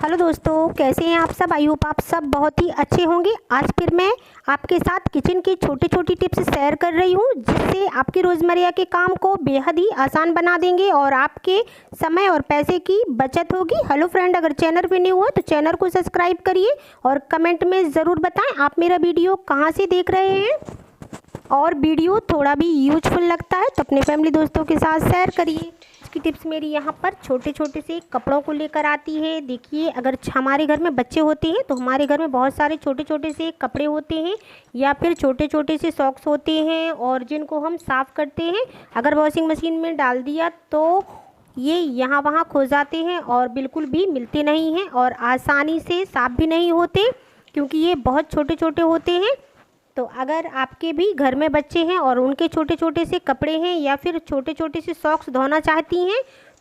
Hello दोस्तों, कैसे हैं आप सब। आई होप आप सब बहुत ही अच्छे होंगे। आज फिर मैं आपके साथ किचन की छोटी छोटी टिप्स शेयर कर रही हूं, जिससे आपके रोज़मर्रा के काम को बेहद ही आसान बना देंगे और आपके समय और पैसे की बचत होगी। हेलो फ्रेंड, अगर चैनल पे न्यू हो तो चैनल को सब्सक्राइब करिए और कमेंट में ज़रूर बताएं आप मेरा वीडियो कहाँ से देख रहे हैं, और वीडियो थोड़ा भी यूजफुल लगता है तो अपने फैमिली दोस्तों के साथ शेयर करिए। की टिप्स मेरी यहाँ पर छोटे छोटे से कपड़ों को लेकर आती है। देखिए, अगर हमारे घर में बच्चे होते हैं तो हमारे घर में बहुत सारे छोटे छोटे से कपड़े होते हैं या फिर छोटे छोटे से सॉक्स होते हैं, और जिनको हम साफ़ करते हैं। अगर वॉशिंग मशीन में डाल दिया तो ये यहाँ वहाँ खो जाते हैं और बिल्कुल भी मिलते नहीं हैं और आसानी से साफ़ भी नहीं होते, क्योंकि ये बहुत छोटे छोटे होते हैं। तो अगर आपके भी घर में बच्चे हैं और उनके छोटे छोटे से कपड़े हैं या फिर छोटे छोटे से सॉक्स धोना चाहती हैं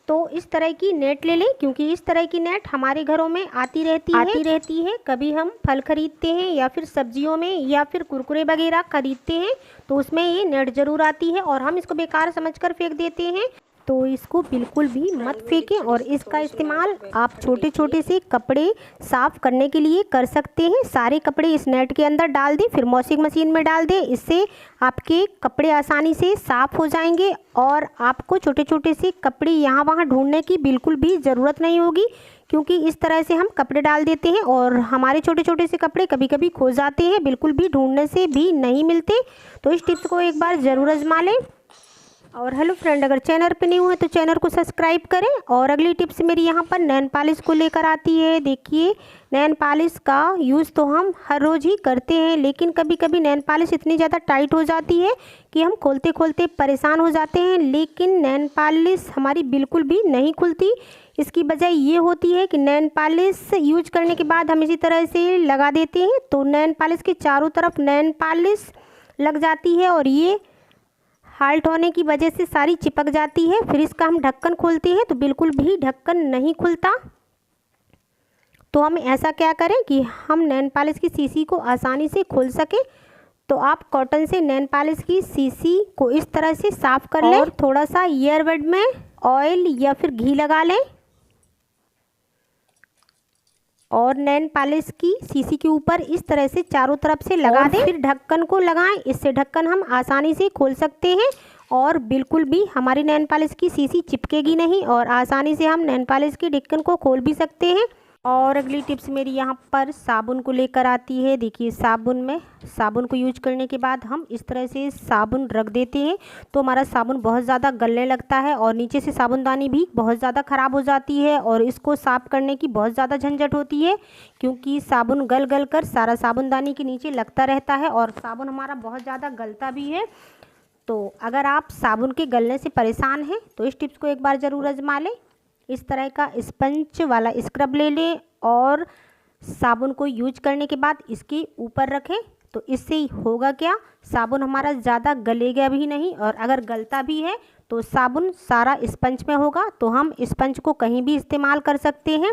तो इस तरह की नेट ले लें, क्योंकि इस तरह की नेट हमारे घरों में आती रहती है। कभी हम फल खरीदते हैं या फिर सब्जियों में या फिर कुरकुरे वगैरह खरीदते हैं तो उसमें ये नेट ज़रूर आती है और हम इसको बेकार समझकर फेंक देते हैं। तो इसको बिल्कुल भी मत फेंकें और इसका इस्तेमाल आप छोटे छोटे से कपड़े साफ़ करने के लिए कर सकते हैं। सारे कपड़े इस नेट के अंदर डाल दें, फिर वॉशिंग मशीन में डाल दें। इससे आपके कपड़े आसानी से साफ़ हो जाएंगे और आपको छोटे छोटे से कपड़े यहाँ वहाँ ढूंढने की बिल्कुल भी ज़रूरत नहीं होगी, क्योंकि इस तरह से हम कपड़े डाल देते हैं और हमारे छोटे छोटे से कपड़े कभी कभी खो जाते हैं, बिल्कुल भी ढूंढने से भी नहीं मिलते। तो इस टिप्स को एक बार ज़रूर आजमा लें। और हेलो फ्रेंड, अगर चैनल पे न्यू है तो चैनल को सब्सक्राइब करें। और अगली टिप्स मेरी यहाँ पर नेल पॉलिश को लेकर आती है। देखिए, नेल पॉलिश का यूज़ तो हम हर रोज़ ही करते हैं, लेकिन कभी कभी नेल पॉलिश इतनी ज़्यादा टाइट हो जाती है कि हम खोलते खोलते परेशान हो जाते हैं, लेकिन नेल पॉलिश हमारी बिल्कुल भी नहीं खुलती। इसकी वजह ये होती है कि नेल पॉलिश यूज करने के बाद हम इसी तरह से लगा देते हैं तो नेल पॉलिश के चारों तरफ नेल पॉलिश लग जाती है और ये हाल्ट होने की वजह से सारी चिपक जाती है। फिर इसका हम ढक्कन खोलते हैं तो बिल्कुल भी ढक्कन नहीं खुलता। तो हम ऐसा क्या करें कि हम नेल पॉलिश की शीशी को आसानी से खोल सके, तो आप कॉटन से नेल पॉलिश की शीशी को इस तरह से साफ़ कर लें और थोड़ा सा ईयरबड में ऑयल या फिर घी लगा लें और नेल पॉलिश की शीशी के ऊपर इस तरह से चारों तरफ से लगा दें। फिर ढक्कन को लगाएं, इससे ढक्कन हम आसानी से खोल सकते हैं और बिल्कुल भी हमारी नेल पॉलिश की शीशी चिपकेगी नहीं और आसानी से हम नेल पॉलिश के ढक्कन को खोल भी सकते हैं। और अगली टिप्स मेरी यहाँ पर साबुन को लेकर आती है। देखिए, साबुन को यूज करने के बाद हम इस तरह से साबुन रख देते हैं तो हमारा साबुन बहुत ज़्यादा गलने लगता है और नीचे से साबुनदानी भी बहुत ज़्यादा ख़राब हो जाती है और इसको साफ़ करने की बहुत ज़्यादा झंझट होती है, क्योंकि साबुन गल गल कर सारा साबुनदानी के नीचे लगता रहता है और साबुन हमारा बहुत ज़्यादा गलता भी है। तो अगर आप साबुन के गलने से परेशान हैं तो इस टिप्स को एक बार ज़रूर आजमा लें। इस तरह का स्पंज वाला स्क्रब ले लें और साबुन को यूज करने के बाद इसके ऊपर रखें, तो इससे होगा क्या, साबुन हमारा ज़्यादा गलेगा भी नहीं और अगर गलता भी है तो साबुन सारा स्पंज में होगा, तो हम स्पंज को कहीं भी इस्तेमाल कर सकते हैं।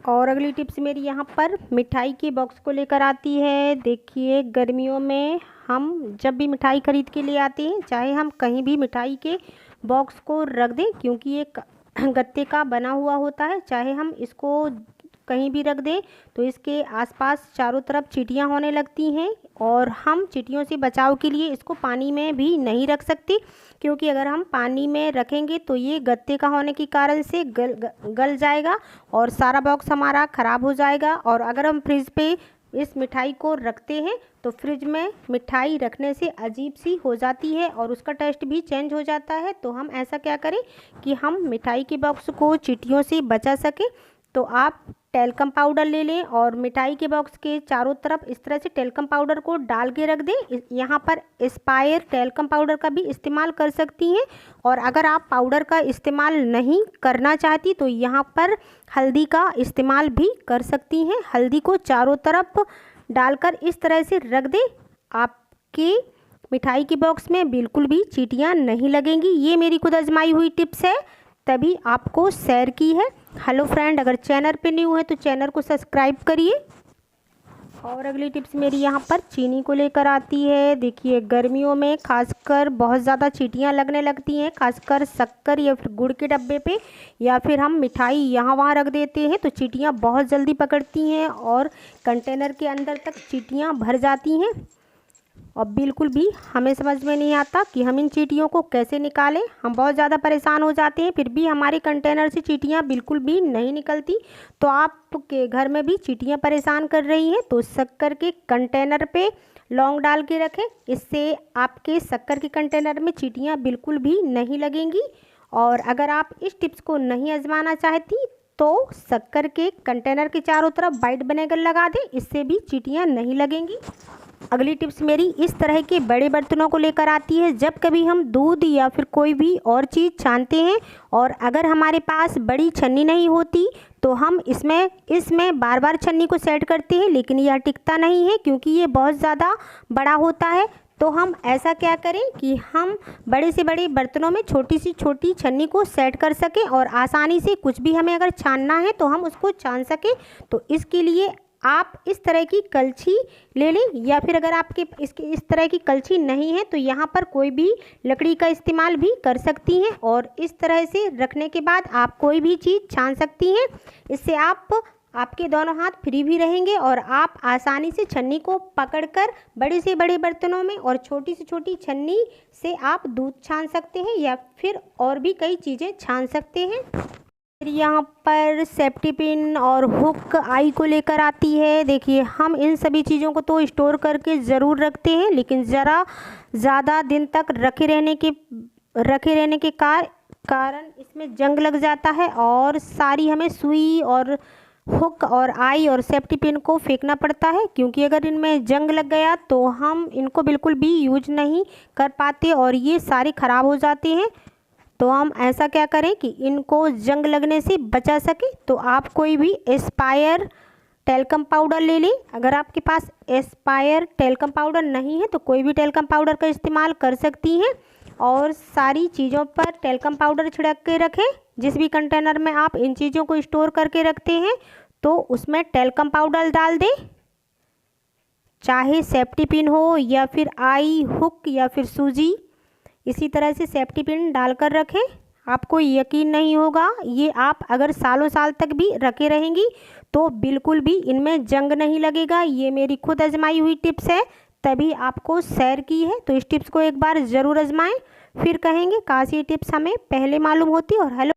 और अगली टिप्स मेरी यहाँ पर मिठाई के बॉक्स को लेकर आती है। देखिए, गर्मियों में हम जब भी मिठाई खरीद के ले आते हैं, चाहे हम कहीं भी मिठाई के बॉक्स को रख दें, क्योंकि ये गत्ते का बना हुआ होता है, चाहे हम इसको कहीं भी रख दें तो इसके आसपास चारों तरफ चींटियां होने लगती हैं और हम चींटियों से बचाव के लिए इसको पानी में भी नहीं रख सकते, क्योंकि अगर हम पानी में रखेंगे तो ये गत्ते का होने के कारण से गल जाएगा और सारा बॉक्स हमारा ख़राब हो जाएगा। और अगर हम फ्रिज पे इस मिठाई को रखते हैं तो फ्रिज में मिठाई रखने से अजीब सी हो जाती है और उसका टेस्ट भी चेंज हो जाता है। तो हम ऐसा क्या करें कि हम मिठाई के बॉक्स को चींटियों से बचा सकें, तो आप टेल्कम पाउडर ले लें और मिठाई के बॉक्स के चारों तरफ इस तरह से टेल्कम पाउडर को डाल के रख दें। यहाँ पर एस्पायर टेल्कम पाउडर का भी इस्तेमाल कर सकती हैं, और अगर आप पाउडर का इस्तेमाल नहीं करना चाहती तो यहाँ पर हल्दी का इस्तेमाल भी कर सकती हैं। हल्दी को चारों तरफ डालकर इस तरह से रख दें, आपके मिठाई के बॉक्स में बिल्कुल भी चींटियाँ नहीं लगेंगी। ये मेरी खुद आजमाई हुई टिप्स है, तभी आपको शेयर की है। हेलो फ्रेंड, अगर चैनल पे न्यू है तो चैनल को सब्सक्राइब करिए। और अगली टिप्स मेरी यहाँ पर चीनी को लेकर आती है। देखिए गर्मियों में खासकर बहुत ज़्यादा चींटियाँ लगने लगती हैं, खासकर शक्कर या फिर गुड़ के डब्बे पे, या फिर हम मिठाई यहाँ वहाँ रख देते हैं तो चींटियाँ बहुत जल्दी पकड़ती हैं और कंटेनर के अंदर तक चींटियाँ भर जाती हैं। और बिल्कुल भी हमें समझ में नहीं आता कि हम इन चींटियों को कैसे निकालें। हम बहुत ज़्यादा परेशान हो जाते हैं, फिर भी हमारे कंटेनर से चींटियाँ बिल्कुल भी नहीं निकलती। तो आपके घर में भी चींटियाँ परेशान कर रही हैं तो शक्कर के कंटेनर पे लौंग डाल के रखें, इससे आपके शक्कर के कंटेनर में चींटियाँ बिल्कुल भी नहीं लगेंगी। और अगर आप इस टिप्स को नहीं आजमाना चाहती तो शक्कर के कंटेनर के चारों तरफ वाइट विनेगर लगा दें, इससे भी चींटियाँ नहीं लगेंगी। अगली टिप्स मेरी इस तरह के बड़े बर्तनों को लेकर आती है। जब कभी हम दूध या फिर कोई भी और चीज़ छानते हैं और अगर हमारे पास बड़ी छन्नी नहीं होती तो हम इसमें बार बार छन्नी को सेट करते हैं, लेकिन यह टिकता नहीं है क्योंकि ये बहुत ज़्यादा बड़ा होता है। तो हम ऐसा क्या करें कि हम बड़े से बड़े बर्तनों में छोटी सी छोटी छन्नी को सेट कर सकें और आसानी से कुछ भी हमें अगर छानना है तो हम उसको छान सकें। तो इसके लिए आप इस तरह की कलछी ले लें, या फिर अगर आपके इस तरह की कलछी नहीं है तो यहाँ पर कोई भी लकड़ी का इस्तेमाल भी कर सकती हैं। और इस तरह से रखने के बाद आप कोई भी चीज़ छान सकती हैं। इससे आपके दोनों हाथ फ्री भी रहेंगे और आप आसानी से छन्नी को पकड़कर बड़े से बड़े बर्तनों में और छोटी से छोटी छन्नी से आप दूध छान सकते हैं या फिर और भी कई चीज़ें छान सकते हैं। यहाँ पर सेफ्टी पिन और हुक आई को लेकर आती है। देखिए हम इन सभी चीज़ों को तो स्टोर करके ज़रूर रखते हैं, लेकिन ज़रा ज़्यादा दिन तक रखे रहने के कारण इसमें जंग लग जाता है और सारी हमें सुई और हुक और आई और सेफ्टी पिन को फेंकना पड़ता है, क्योंकि अगर इनमें जंग लग गया तो हम इनको बिल्कुल भी यूज नहीं कर पाते और ये सारे ख़राब हो जाते हैं। तो हम ऐसा क्या करें कि इनको जंग लगने से बचा सके तो आप कोई भी एस्पायर टेल्कम पाउडर ले लें। अगर आपके पास एस्पायर टेल्कम पाउडर नहीं है तो कोई भी टेल्कम पाउडर का इस्तेमाल कर सकती हैं और सारी चीज़ों पर टेल्कम पाउडर छिड़क के रखें। जिस भी कंटेनर में आप इन चीज़ों को स्टोर करके रखते हैं तो उसमें टेल्कम पाउडर डाल दें, चाहे सेफ्टी पिन हो या फिर आई, हुक या फिर सूजी। इसी तरह से सेफ्टी पिन डालकर रखें। आपको यकीन नहीं होगा, ये आप अगर सालों साल तक भी रखे रहेंगी तो बिल्कुल भी इनमें जंग नहीं लगेगा। ये मेरी खुद आजमाई हुई टिप्स है, तभी आपको शेयर की है। तो इस टिप्स को एक बार ज़रूर आजमाएं, फिर कहेंगे काश ये टिप्स हमें पहले मालूम होती। और हेलो